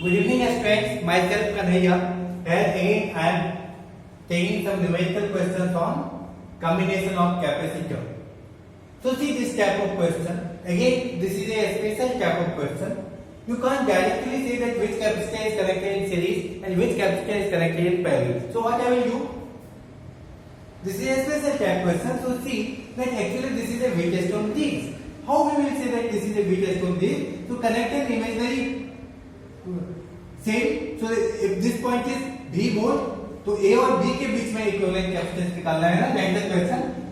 Good evening, students. Myself Kanhaiya. Here again I am taking some numerical questions on combination of capacitor. So see this type of question. Again, this is a special type of question. You can't directly say that which capacitor is connected in series and which capacitor is connected in parallel. So what I will do? This is a special type question. So see that actually this is a V test on this. How we will say that this is a V test on this? To connect an imaginary same. So if this point is V volt, तो A और B के बीच में equivalent capacitance निकालना है ना. That the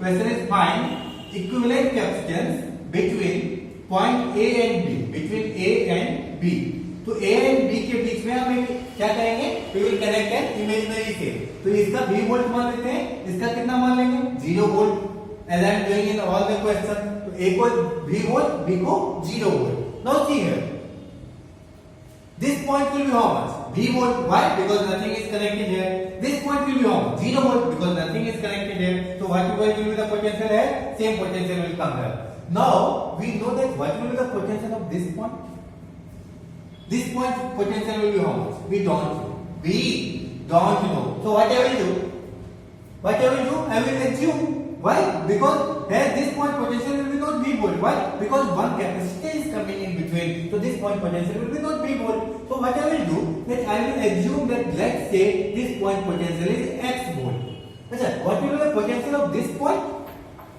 question is find equivalent capacitance between point A and B, between A and B. तो A and B के बीच में हम क्या करेंगे? We will connect an imaginary cell. तो इसका V वोल्ट मान लेते हैं. इसका कितना मान लेंगे? 0 volt. As I am doing in all the question. तो A को V वोल्ट, B को 0 volt. Now see here, this point will be how much? V volt. Why? Because nothing is connected here. This point will be how much? 0 volt, because nothing is connected here. So whatever will be the potential here, same potential will come here. Now we know that what will be the potential of this point? This point potential will be how much? We don't know. We don't know. So what I will do? I will assume. Why? Because here this point potential will be not V volt. Why? Because one capacitor is coming in between. So this point potential will be not V volt. So what I will do? That I will assume that let's say this point potential is X volt. Achha, what will be the potential of this point?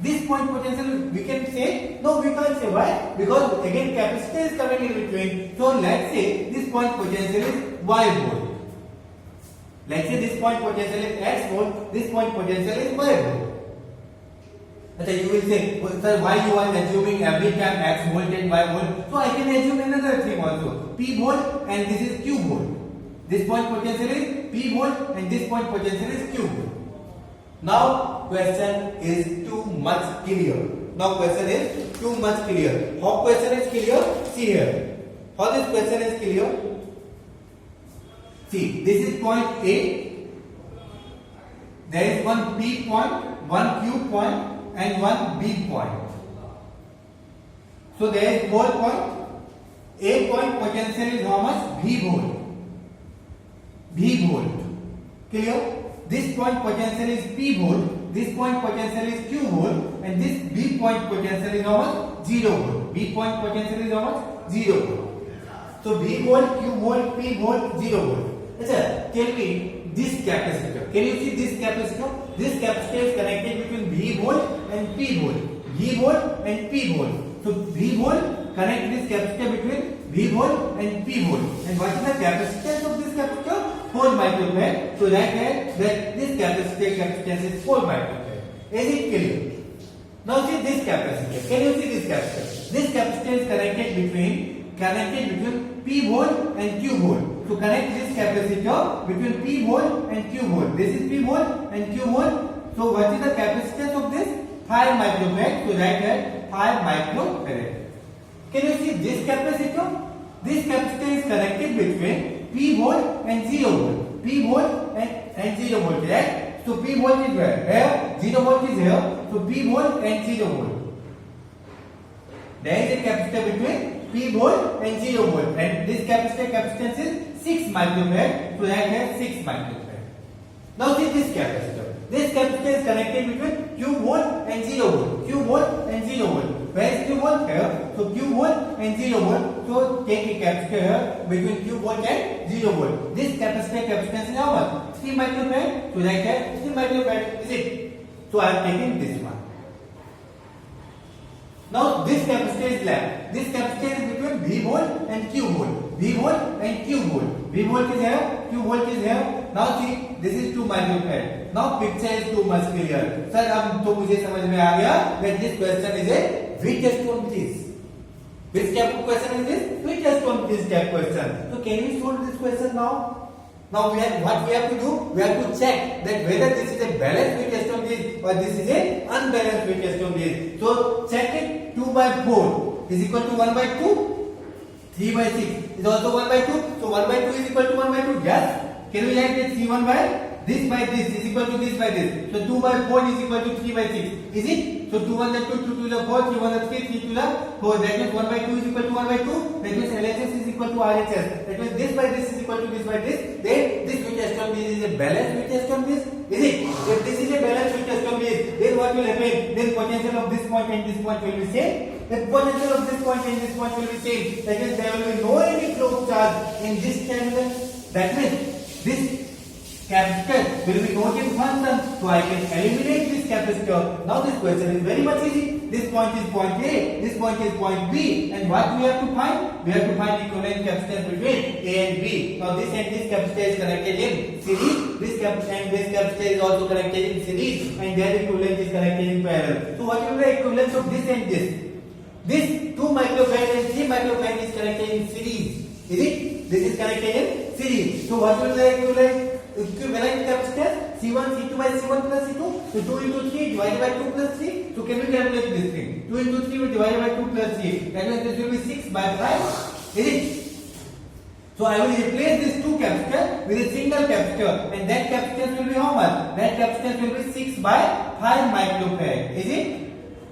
This point potential we can say? No, we can't say. Why? Because again capacitor is coming in between. So let's say this point potential is Y volt. Let's say this point potential is X volt. This point potential is Y volt. Okay, you will say, sir, why you are assuming every time X volt and Y volt? So I can assume another thing also. P volt and this is Q volt. This point potential is P volt and this point potential is Q volt. Now question is too much clear. How question is clear? See here. How this question is clear? See, this is point A. There is one P point, one Q point, and one B point. So there is 4 point. A point potential is how much? V volt. Clear? This point potential is P volt. This point potential is Q volt, and this B point potential is how much? 0 volt. B point potential is how much? 0 volt. So V volt, Q volt, P volt, 0 volt. Achha, tell me this capacitor. Can you see this capacitor? This capacitor is connected between V volt and P volt. V volt and P volt. So V volt connect this capacitor between V volt and P volt. And what is the capacitance of this capacitor? 4 microfarad. So that this capacitance is 4 microfarad. Is it clear? Now see this capacitor. Can you see this capacitor? This capacitor is connected between P volt and Q volt. To connect this capacitor between P volt and Q volt. This is P volt and Q volt. So what is the capacitance of this? 5 microfarad. So write here 5 microfarad. Can you see this capacitor? This capacitor is connected between P volt and 0 volt. P volt and 0 volt, right? So P volt is where? Here. 0 volt is here. So P volt and 0 volt. There is a capacitor between P volt and 0 volt, and this capacitance is 6 microfarad. So that has 6 microfarad. Now see this capacitor. This capacitor is connected between Q volt and 0 volt. Q volt and 0 volt. Where is Q volt? Here. So Q volt and 0 volt. So take a capacitor here between Q volt and 0 volt. This capacitance is how much? 3 microfarad. So that has 3 microfarad. Is it? So I am taking this one. Now this capacitor is left. This capacitor is between V volt and Q volt. V volt and Q volt. V volt is here, Q volt is here. Now see, this is 2 microfarad. Now picture is too much clear. Sir, अब तो मुझे समझ में आ गया that this question is a V test on this. Which type of question is this? V test on this type question. So can we solve this question now? Now what we have to do? We have to check that whether this is a balanced V test on this or this is a unbalanced V test on this. So check it. 2 by 4 is equal to 1 by 2. 3 by 6 is also 1 by 2. So 1 by 2 is equal to 1 by 2. Yes. Can we write that C1 by this is equal to this by this. So 2 by 4 is equal to 3 by 6. Is it? So 2 1 2, 2 2 4, 3 1 3, 3 2 4. That means 1 by 2 is equal to 1 by 2. That means LHS is equal equal to RHS. That means this by this is equal to this by this. Then this Wheatstone bridge is a balanced Wheatstone bridge. Is it? If this is a balanced Wheatstone bridge, then what will happen? Then potential of this point and this point will be same. The potential of this point and this point will be same. That means there will be no any flow charge in this terminal. That means this capacitor will be not in function, so I can eliminate this capacitor. Now this question is very much easy. This point is point A, this point is point B, and what we have to find? We have to find equivalent capacitance between A and B. Now this and this capacitor is connected in series, this capacitor and this capacitor is also connected in series, and their equivalent is connected in parallel. So what will be the equivalence of this and this? This 2 microfarad and 3 microfarad is connected in series. Is it? This is connected in series. So what will be the equivalent capacitance? C1 C2 by C1 plus C2. So 2 into 3 divided by 2 plus 3. So can we calculate this thing? 2 into 3 divided by 2 plus 3. That means this will be 6 by 5. Is it? So I will replace this 2 capacitor with a single capacitor, and that capacitance will be how much? That capacitance will be 6 by 5 microfarad. Is it?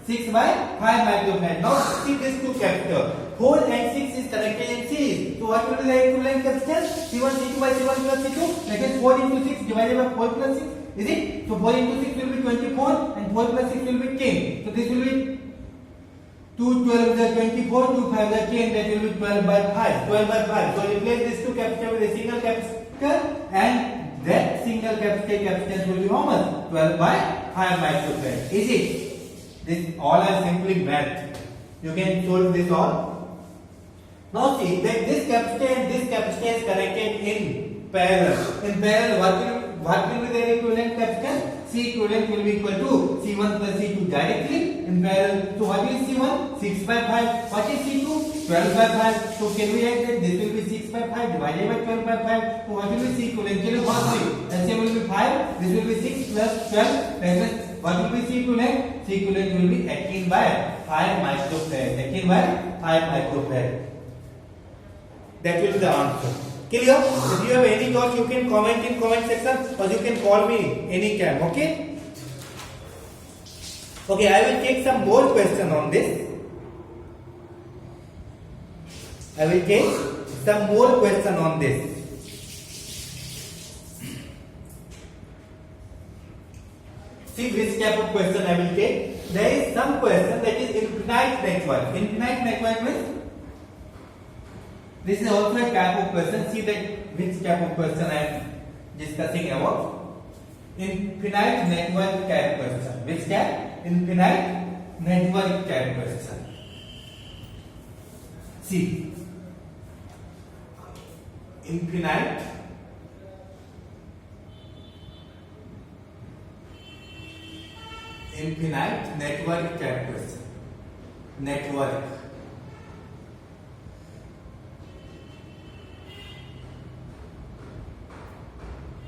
6 by 5 microfarad. Now see this 2 capacitor. 4 and 6 is connected in series. So what will be the equivalent capacitance? C1 C2 by C1 plus C2. That is 4 into 6 divided by 4 plus 6. Is it? So 4 into 6 will be 24 and 4 plus 6 will be 10. So this will be 2 12 the 24, 2 5 the 10, that will be 12 by 5. 12 by 5. So replace this 2 capacitor with a single capacitor, and that single capacitor capacitance will be how much? 12 by 5 microfarad. Is it? This all are simply math. You can solve this all. Now see that this capacitor and this capacitor is connected in parallel. In parallel, what will be their equivalent capacitance? C equivalent will be equal to C1 plus C2 directly in parallel. So what is C1? 6 by 5. What is C2? 12 by 5. So can we write that this will be 6 by 5 divided by 12 by 5. So what will be C equivalent? Can you first see? SC will be 5. This will be 6 plus 12. That means what will be C equivalent? C equivalent will be 18 by 5 microfarad. 18 by 5 microfarad. That will be the answer. Clear? If you have any doubt, you can comment in comment section, or you can call me anytime. Okay? Okay, I will take some more question on this. I will take some more question on this. See which type of question I will take. There is some question that is infinite network. Infinite network means this is also a type of question. See that which type of question I am discussing about. Infinite network type question. Which type? Infinite network type question. See. Infinite network type question. Network.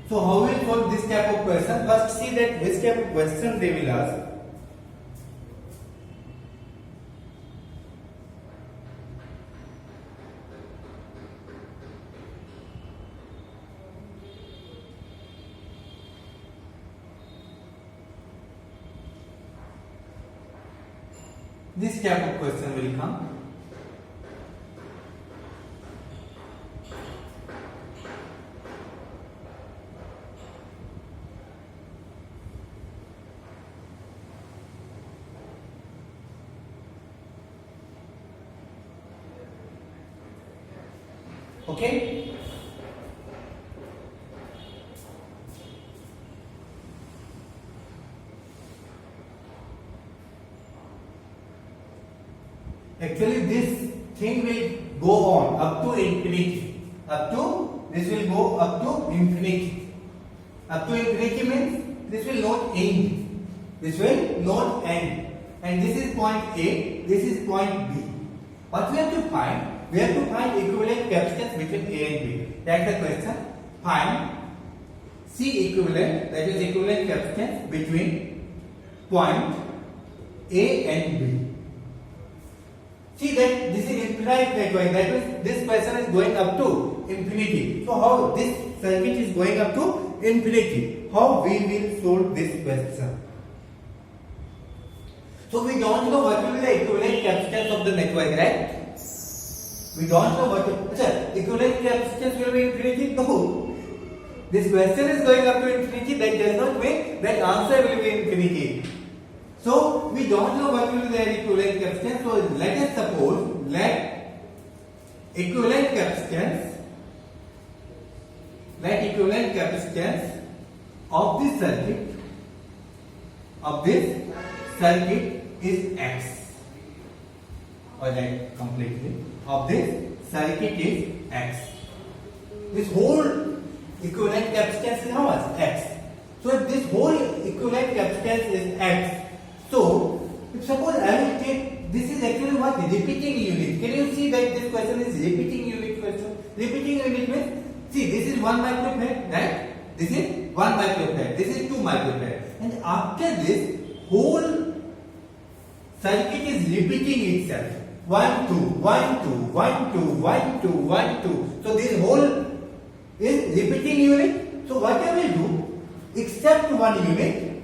So how will solve this type of question? First see that which type of question they will ask. This type of question will come. Okay? Actually, this thing will go on up to infinity. This will go up to infinity. Up to infinity means this will not end. This will not end. And this is point A, this is point B. What we have to find? We have to find equivalent capacitance between A and B. That's the question. Find C equivalent, that is equivalent capacitance between point A and B. See that this is infinite network. That means this person is going up to infinity. So how this circuit is going up to infinity? How we will solve this question? So we don't know what will be the equivalent capacitance of the network, right? We don't know what. Equivalent capacitance will be infinity? No. This question is going up to infinity. That does not mean that answer will be infinity. So we don't know what will be their equivalent capacitance. So let us suppose equivalent capacitance of this circuit is X. Or that completely of this circuit is X. This whole equivalent capacitance is how much? X. So if this whole equivalent capacitance is X, so if suppose I will take, this is actually what? Repeating unit. Can you see that this question is repeating unit question? Repeating unit means, see, this is 1 microfarad, right? This is 1 microfarad. This is 2 microfarad. And after this, whole circuit is repeating itself. 1, 2, 1, 2, 1, 2, 1, 2, 1, 2. So this whole is repeating unit. So what I will do, except one unit,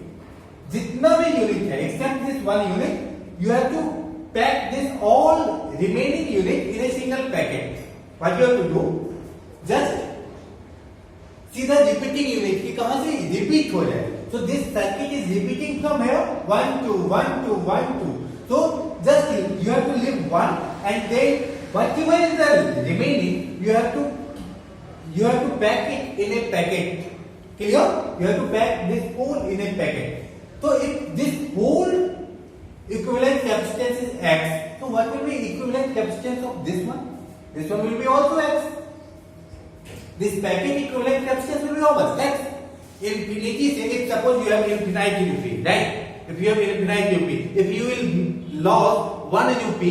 जितना भी unit है, except this one unit, you have to pack this all remaining unit in a single packet. What you have to do, just सीधा repeating unit कि कहाँ से repeat हो जाए. So this circuit is repeating from here 1 2 1 2 1 2. So just you have to leave one, and then whatever is the remaining, you have to pack it in a packet. Clear? You have to pack this whole in a packet. So if this whole equivalent capacitance is X, so what will be equivalent capacitance of this one? This one will be also X. This packet equivalent capacitance will be how much? X. Infinity, say if suppose you have infinite UP, right? If you have infinite UP, if you will lose 1 UP,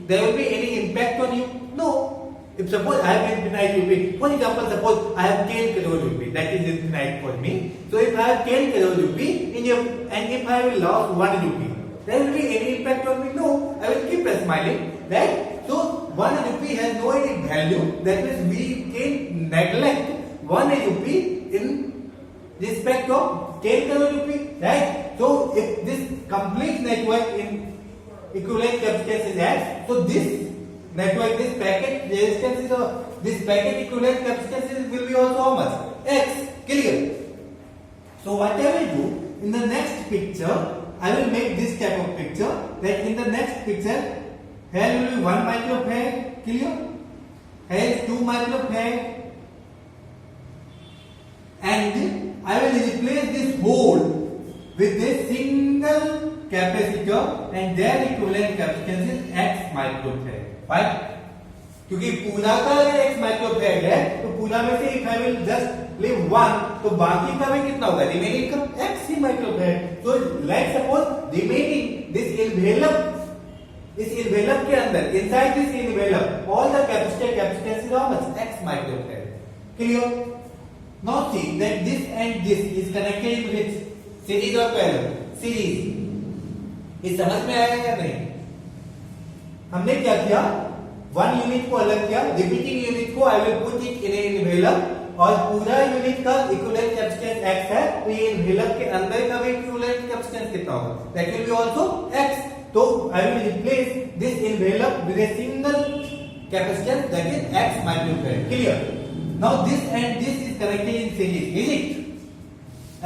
there will be any impact on you? No. If suppose I have infinite UP, for example, suppose I have 10 crore UP, that is infinite for me. So if I have 10 crore UP, and if I will lose 1 UP, there will be any impact on me? No. I will keep smiling, right? So 1 UP has no any value. That means we can neglect 1 UP in respect of 10 crore UP, right? So if this complete network in equivalent capacitance is X, so this network, this packet resistance is this packet equivalent capacitance will be also how much? X. Clear? So what I will do in the next picture, I will make this type of picture. That in the next picture, here will be 1 microfarad. Clear? Here is 2 microfarad. And I will replace this whole with a single capacitor, and their equivalent capacitance is X microfarad. Right? क्योंकि पूरा का अगर X microfarad है, तो पूरा में से if I will just leave 1, तो बाकी का भी कितना होगा? Remaining का X he microfarad. So let's suppose remaining this envelope, इस envelope के अंदर, inside this envelope, all the capacitance is how much? X microfarad. Clear? Now see that this and this is connected in which? Series or parallel? Series. ये समझ में आया या नहीं? हमने क्या किया? 1 यूनिट को अलग किया, रिपीटिंग यूनिट को I will put it in envelope, और पूरा यूनिट का इक्विवेलेंट कैपेसिटेंस X है, तो ये एनवेलप के अंदर का भी इक्विवेलेंट कैपेसिटेंस कितना होगा? That will be also X. तो I will replace this envelope with a single capacitance that is X microfarad. Clear? Now this and this is connected in series, is it?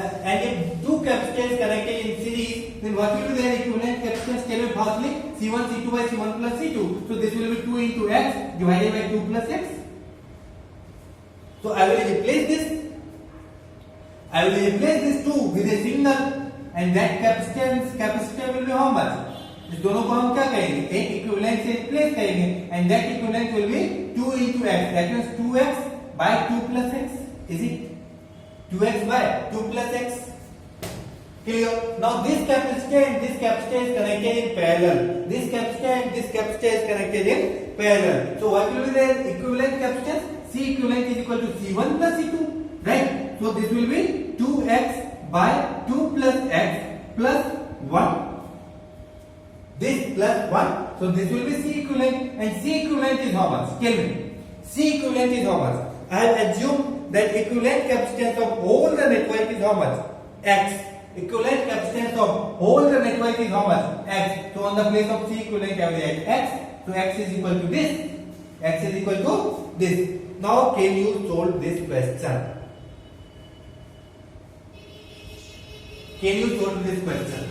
And if two capacitors connected in series, then what will be their equivalent capacitance? Can we firstly C1 C2 by C1 plus C2? So this will be 2 into X divided by 2 plus X. So I will replace this. I will replace this 2 with a single, and that capacitor will be how much? इस दोनों को हम क्या कहेंगे? एक equivalent से replace करेंगे, and that equivalent will be 2 into X. That means 2X by 2 plus X. Is it? 2X by 2 plus X. Clear? Now this capacitor and this capacitor is connected in parallel. This capacitor and this capacitor is connected in parallel. So what will be the equivalent capacitance? C equivalent is equal to C1 plus C2. Right? So this will be 2X by 2 plus X plus 1. This plus 1. So this will be C equivalent, and C equivalent is how much? Tell me. C equivalent is how much? I have assumed that equivalent capacitance of all the network is how much? X. Equivalent capacitance of all the network is how much? X. So on the place of C equivalent I will write X. So X is equal to this. x is equal to this. Now can you solve this question? Can you solve this question?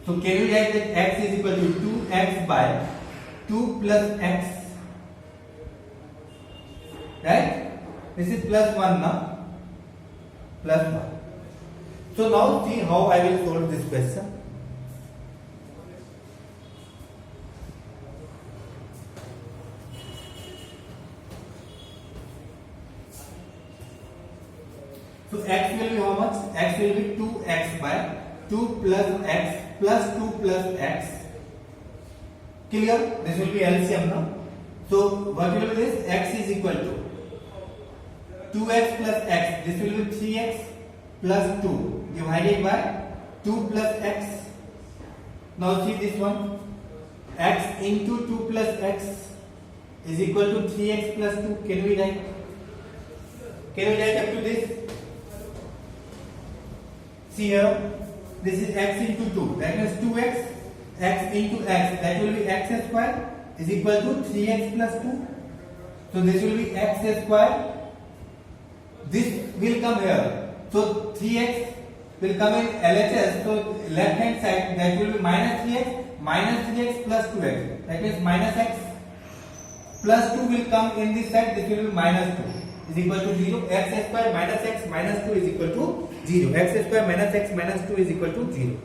So can you write that x is equal to 2x by 2 plus x, right? This is plus 1 now, plus 1. So now see how I will solve this question. So x will be how much? X will be 2x by 2 plus x plus 2 plus x. Clear? This will be LCM now. So what will be this? X is equal to 2x plus x. This will be 3x plus 2 divided by 2 plus x. Now see this one. X into 2 plus x is equal to 3x plus 2. Can we write? Can we write up to this? See here, this is x into 2, that means 2x, x into x, that will be x square is equal to 3x plus 2. So this will be x square. This will come here. So 3x will come in LHS. So left hand side, that will be minus 3x plus 2x. That means minus x plus 2 will come in this side. This will be minus 2 is equal to 0. X square minus x minus 2 is equal to 0. X square minus x minus 2 is equal to 0.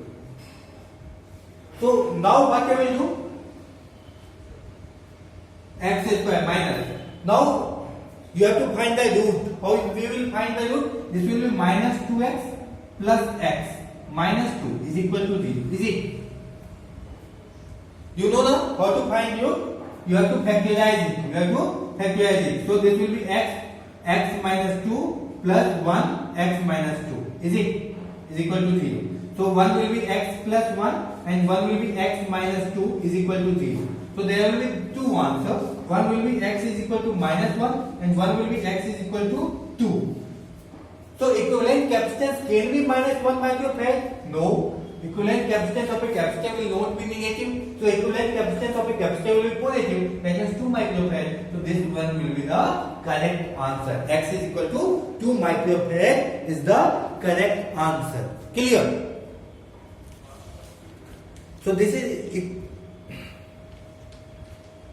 So now what I will do? X square minus. Now you have to find the root. How we will find the root? This will be minus 2x plus x minus 2 is equal to 0. Is it? You know now how to find root? You have to factorize it. So this will be x minus 2 plus 1 x minus 2. Is it? Is equal to 0. So 1 will be x plus 1 and 1 will be x minus 2 is equal to 0. So there will be two answers. One will be x is equal to minus 1 and one will be x is equal to 2. So equivalent capacitance can be minus 1 microfarad? No. Equivalent capacitance of a capacitor will not be negative. So equivalent capacitance of a capacitor will be positive. That means 2 microfarad. So this one will be the correct answer. X is equal to 2 microfarad is the correct answer. Clear? So this is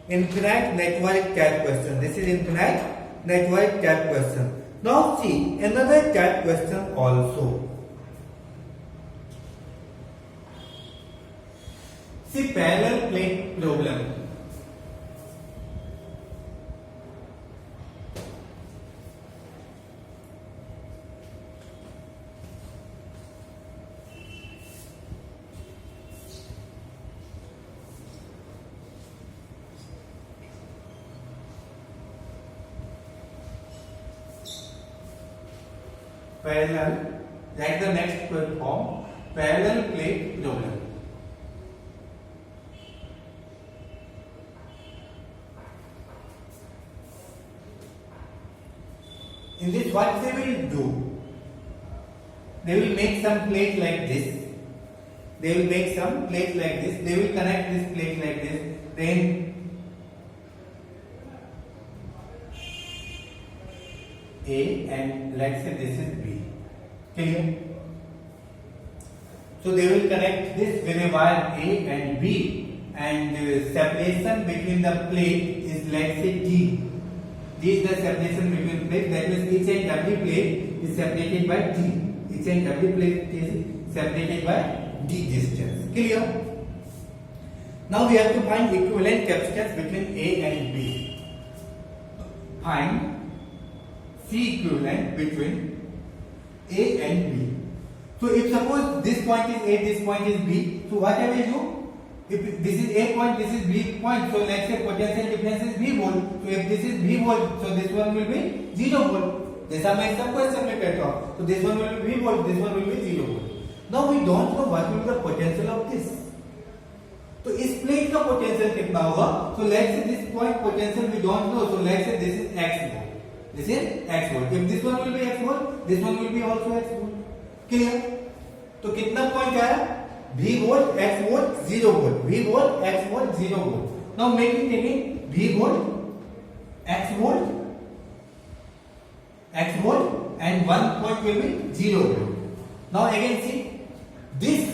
infinite network cap question. This is infinite network cap question. Now see another cap question also. See parallel plate problem. Parallel, write the next form, parallel plate problem. In this what they will do? They will make some plate like this. They will make some plate like this. They will connect this plate like this. Then A and let's say this is B. Clear? So they will connect this with a wire A and B, and the separation between the plate is let's say D. D is the separation between plate. That means each and every plate is separated by D. Each and every plate is separated by D distance. Clear? Now we have to find equivalent capacitance between A and B. Find C equivalent between A and B. So if suppose this point is A, this point is B, so what I will do? If this is A point, this is B point, so let's say potential difference is V volt. So if this is V volt, so this one will be 0 volt. जैसा मैं सब question में कहता हूँ, so this one will be V volt, this one will be 0 volt. Now we don't know what will be the potential of this. तो इस plate का potential कितना होगा? So let's say this point potential we don't know, so let's say this is X volt. This is X volt. If this one will be X volt, this one will be also X volt. Clear? तो कितना point आया? V volt, X volt, 0 volt. V volt, X volt, 0 volt. Now make it again V V volt, X volt, and one point will be 0 volt. Now again see this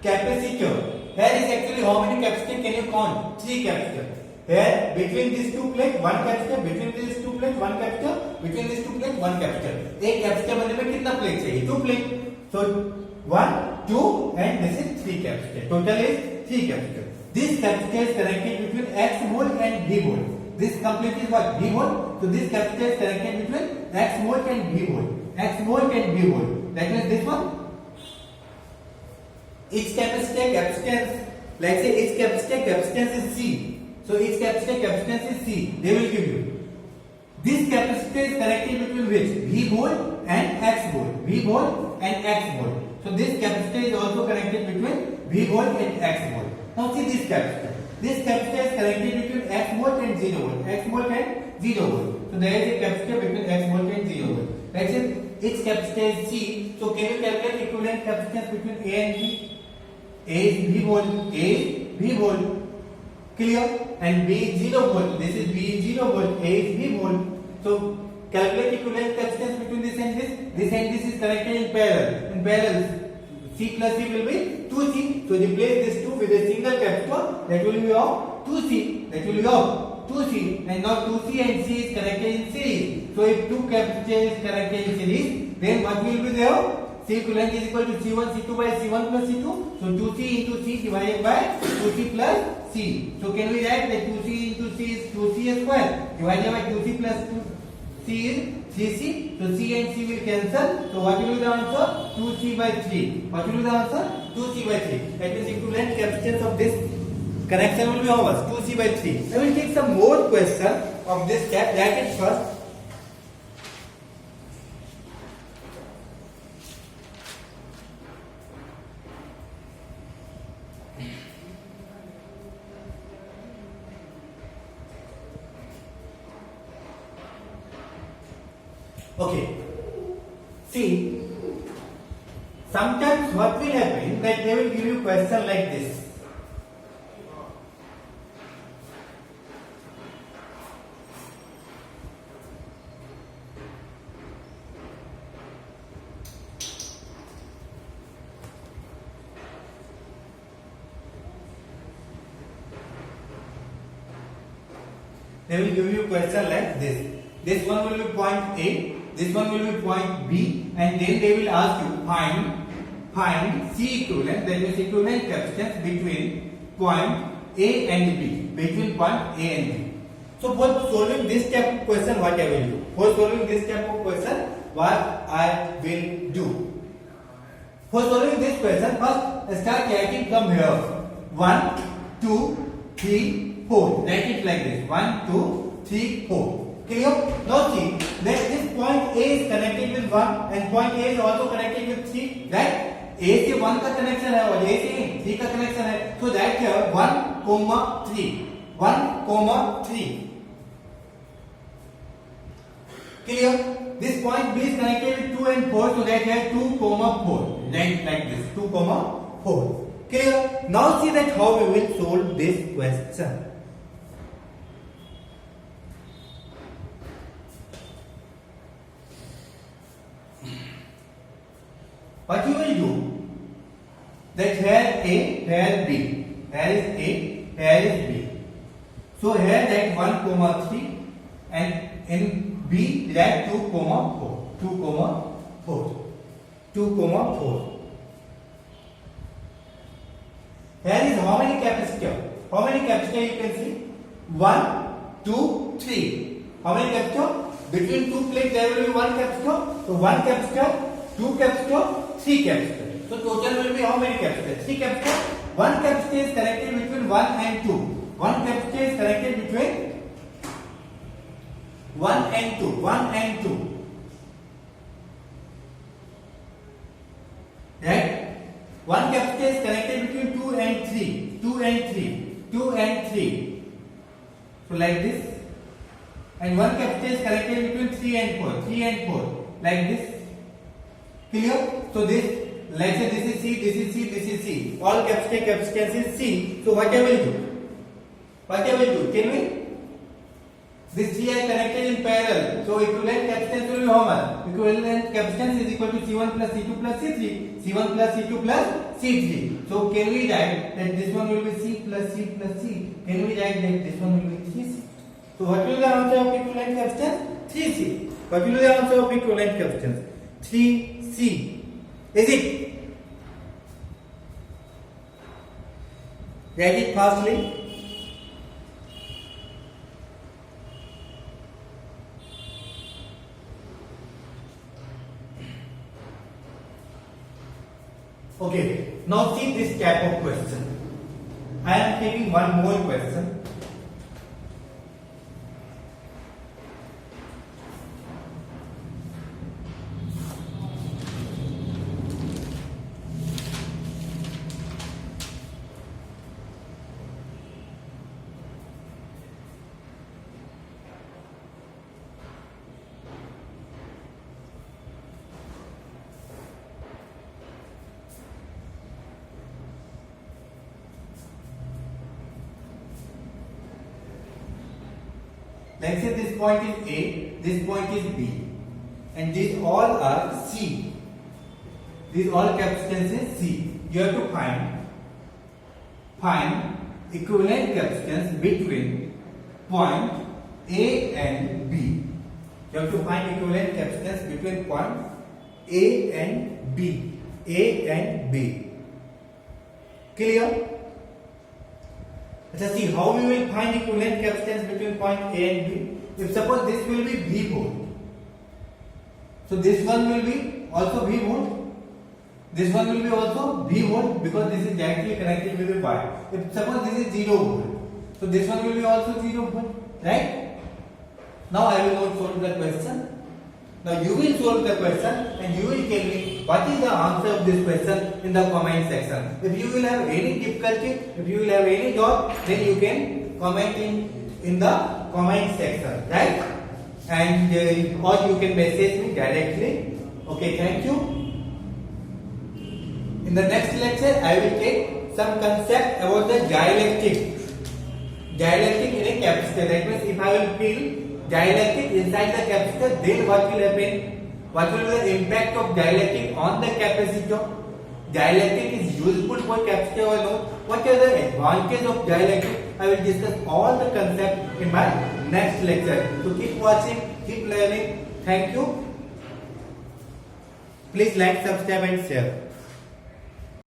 capacitor. Here is actually how many capacitor can you count? 3 capacitor. Here between these two plates one capacitor, between these two plates one capacitor, between these two plates one capacitor. एक capacitor बनने में कितना plate चाहिए? 2 plate. So 1, 2 and this is 3 capacitor. Total is 3 capacitor. This capacitor is connected between X volt and V volt. This complete is what? V volt. So this capacitor is connected between X volt and V volt. X volt and V volt. That means this one. Each capacitor capacitance, let's say each capacitor capacitance is C. So each capacitor capacitance is C. They will give you. This capacitor is connected between which? V volt and X volt. V volt and X volt. So this capacitor is also connected between V volt and X volt. Now see this capacitor. This capacitor is connected between X volt and 0 volt. X volt and 0 volt. So there is a capacitor between X volt and 0 volt. Let's say its capacitor is C. So can you calculate equivalent capacitance between A and B? A is V volt. A is V volt. Clear? And B is 0 volt. This is B is 0 volt. A is V volt. So calculate equivalent capacitance between this and this. This and this is connected in parallel. In parallel, C plus C will be 2C. So replace this 2 with a single capacitor. That will be of 2C. That will be of 2C. And now 2C and C is connected in series. So if 2 capacitors is connected in series, then what will be there? C equivalent is equal to C1 C2 by C1 plus C2. So 2C into C divided by 2C plus C. So can we write that 2C into C is 2C square divided by 2C plus 2C is 3C. So C and C will cancel. So what will be the answer? 2C by 3. What will be the answer? 2C by 3. That means equivalent capacitance of this connection will be how much? 2C by 3. I will take some more question of this cap. Write it first. Okay. See, sometimes what will happen that they will give you question like this. They will give you question like this. This one will be point A. This one will be point B, and then they will ask you find C equivalent, that is equivalent capacitance between point A and B, between point A and B. So for solving this type of question, what I will do? For solving this type of question, what I will do? For solving this question, first start writing from here. 1, 2, 3, 4. Write it like this. 1, 2, 3, 4. Clear? Now see that this point A is connected with 1 and point A is also connected with 3, right? A से 1 का connection है और A से 3 का connection है. So that here 1, 3. 1, 3. Clear? This point B is connected with 2 and 4, so that here 2, 4. Like this, 2, 4. Clear? Now see that how we will solve this question. What you will do? That here A, here B. Here is A, here is B. So here that 1, 3 and in B that 2, 4. 2, 4. 2, 4. Here is how many capacitor? How many capacitor you can see? 1, 2, 3. How many capacitor? Between two plates there will be one capacitor. So one capacitor, two capacitor, 3 capacitor. So total will be how many capacitor? 3 capacitor. One capacitor is connected between 1 and 2. One capacitor is connected between 1 and 2. 1 and 2. Right? One capacitor is connected between 2 and 3. 2 and 3. 2 and 3. So like this. And one capacitor is connected between 3 and 4. 3 and 4. Like this. Clear? So this, let's say this is C, this is C, this is C. All capacitor capacitance is C. So what I will do? What I will do? Can we? These three are connected in parallel. So equivalent capacitance will be how much? Equivalent capacitance is equal to C1 plus C2 plus C3. C1 plus C2 plus C3. So can we write that this one will be C plus C plus C? Can we write that this one will be 3C? So what will be the answer of equivalent capacitance? 3C. What will be the answer of equivalent capacitance? 3C. Is it? Write it fastly. Okay, now see this type of question. I am taking one more question. Let's say this point is A, this point is B, and these all are C. These all capacitance is C. You have to find equivalent capacitance between point A and B. You have to find equivalent capacitance between point A and B. A and B. Clear? Let's see how we will find equivalent capacitance between point A and B. If suppose this will be V volt, so this one will be also V volt. This one will be also V volt because this is directly connected with the wire. If suppose this is 0 volt, so this one will be also 0 volt, right? Now I will not solve the question. Now you will solve the question and you will tell me what is the answer of this question in the comment section. If you will have any difficulty, if you will have any doubt, then you can comment in the comment section, right? And or you can message me directly. Okay, thank you. In the next lecture, I will take some concept about the dielectric. Dielectric in a capacitor. That means if I will fill dielectric inside the capacitor, then what will happen? What will be the impact of dielectric on the capacitor? Dielectric is useful for capacitor or no? What are the advantages of dielectric? I will discuss all the concepts in my next lecture. So keep watching, keep learning. Thank you. Please like, subscribe and share.